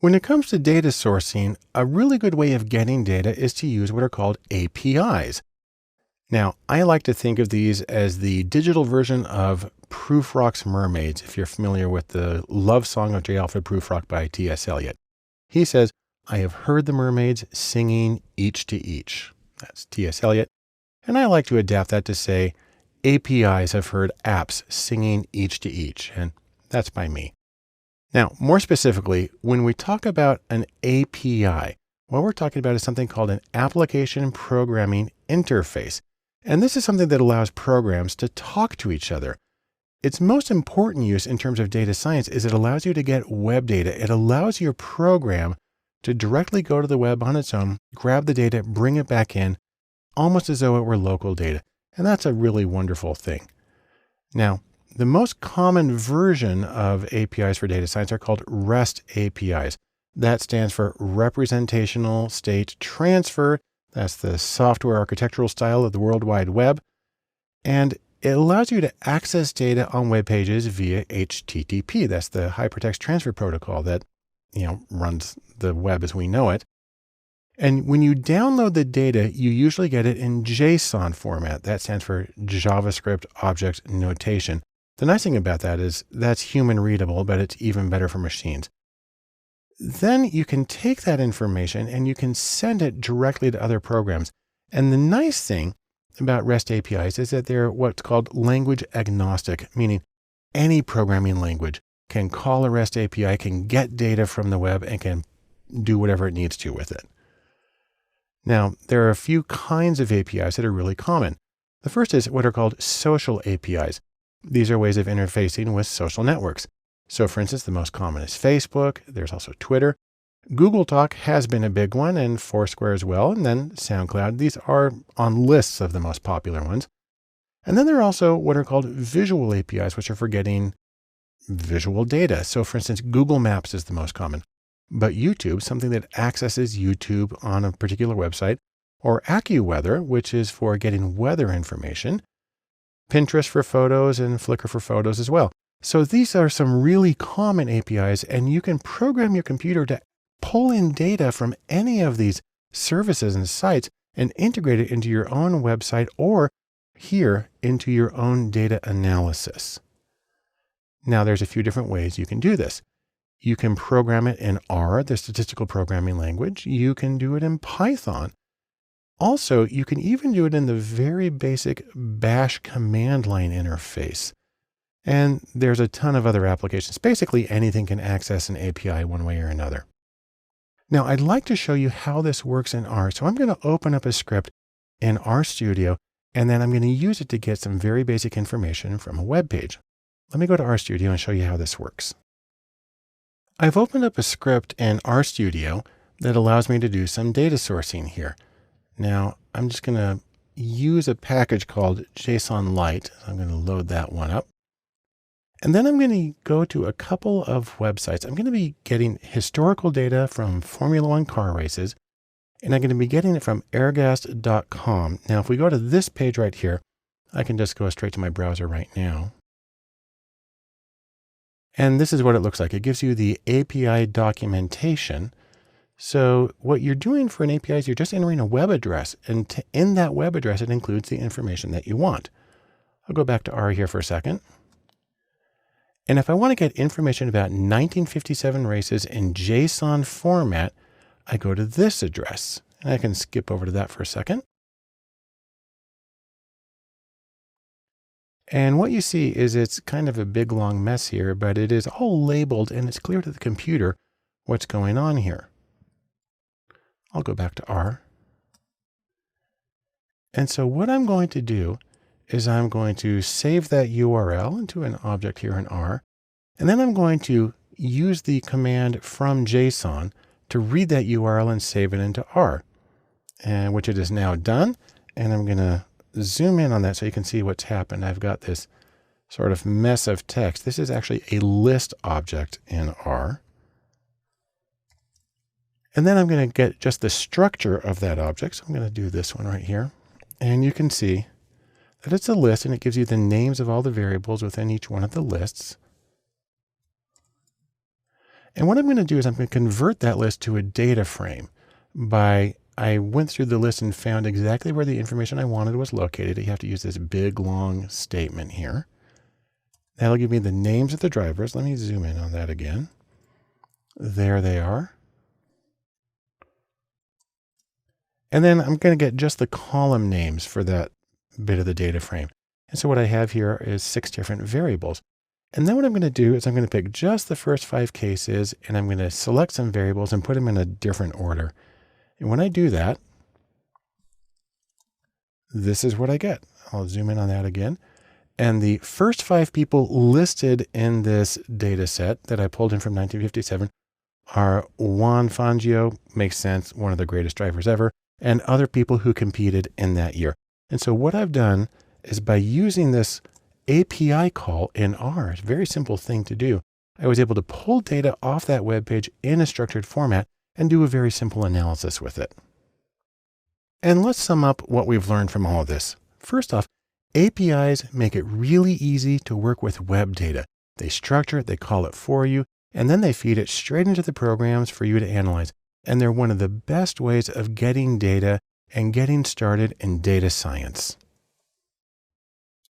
When it comes to data sourcing, a really good way of getting data is to use what are called APIs. Now, I like to think of these as the digital version of Prufrock's Mermaids, if you're familiar with the love song of J. Alfred Prufrock by T.S. Eliot. He says, "I have heard the mermaids singing each to each." That's T.S. Eliot. And I like to adapt that to say, APIs have heard apps singing each to each. And that's by me. Now, more specifically, when we talk about an API, what we're talking about is something called an application programming interface. And this is something that allows programs to talk to each other. Its most important use in terms of data science is it allows you to get web data. It allows your program to directly go to the web on its own, grab the data, bring it back in, almost as though it were local data. And that's a really wonderful thing. Now, the most common version of APIs for data science are called REST APIs. That stands for Representational State Transfer. That's the software architectural style of the World Wide Web. And it allows you to access data on web pages via HTTP. That's the Hypertext Transfer Protocol that, runs the web as we know it. And when you download the data, you usually get it in JSON format. That stands for JavaScript Object Notation. The nice thing about that is that's human readable, but it's even better for machines. Then you can take that information and you can send it directly to other programs. And the nice thing about REST APIs is that they're what's called language agnostic, meaning any programming language can call a REST API, can get data from the web, and can do whatever it needs to with it. Now, there are a few kinds of APIs that are really common. The first is what are called social APIs. These are ways of interfacing with social networks. So for instance, the most common is Facebook. There's also Twitter. Google Talk has been a big one, and Foursquare as well. And then SoundCloud. These are on lists of the most popular ones. And then there are also what are called visual APIs, which are for getting visual data. So for instance, Google Maps is the most common. But YouTube, something that accesses YouTube on a particular website, or AccuWeather, which is for getting weather information. Pinterest for photos and Flickr for photos as well. So these are some really common APIs, and you can program your computer to pull in data from any of these services and sites and integrate it into your own website or here into your own data analysis. Now there's a few different ways you can do this. You can program it in R, the statistical programming language. You can do it in Python. Also, you can even do it in the very basic Bash command line interface. And there's a ton of other applications. Basically, anything can access an API one way or another. Now, I'd like to show you how this works in R. So I'm going to open up a script in RStudio, and then I'm going to use it to get some very basic information from a web page. Let me go to RStudio and show you how this works. I've opened up a script in RStudio that allows me to do some data sourcing here. Now, I'm just going to use a package called JSON Lite. I'm going to load that one up. And then I'm going to go to a couple of websites. I'm going to be getting historical data from Formula One car races, and I'm going to be getting it from airgas.com. Now, if we go to this page right here, I can just go straight to my browser right now. And this is what it looks like. It gives you the API documentation. So what you're doing for an API is you're just entering a web address, and in that web address, it includes the information that you want. I'll go back to R here for a second. And if I want to get information about 1957 races in JSON format, I go to this address. And I can skip over to that for a second. And what you see is it's kind of a big long mess here, but it is all labeled and it's clear to the computer what's going on here. I'll go back to R. And so what I'm going to do is I'm going to save that URL into an object here in R. And then I'm going to use the command from JSON to read that URL and save it into R, and which it is now done. And I'm going to zoom in on that so you can see what's happened. I've got this sort of mess of text. This is actually a list object in R. And then I'm going to get just the structure of that object. So I'm going to do this one right here. And you can see that it's a list, and it gives you the names of all the variables within each one of the lists. And what I'm going to do is I'm going to convert that list to a data frame I went through the list and found exactly where the information I wanted was located. You have to use this big, long statement here. That'll give me the names of the drivers. Let me zoom in on that again. There they are. And then I'm going to get just the column names for that bit of the data frame. And so what I have here is 6 different variables. And then what I'm going to do is I'm going to pick just the first 5 cases, and I'm going to select some variables and put them in a different order. And when I do that, this is what I get. I'll zoom in on that again. And the first 5 people listed in this data set that I pulled in from 1957 are Juan Fangio, makes sense, one of the greatest drivers ever, and other people who competed in that year. And so what I've done is by using this API call in R, it's a very simple thing to do, I was able to pull data off that web page in a structured format and do a very simple analysis with it. And let's sum up what we've learned from all of this. First off, APIs make it really easy to work with web data. They structure it, they call it for you, and then they feed it straight into the programs for you to analyze. And they're one of the best ways of getting data and getting started in data science.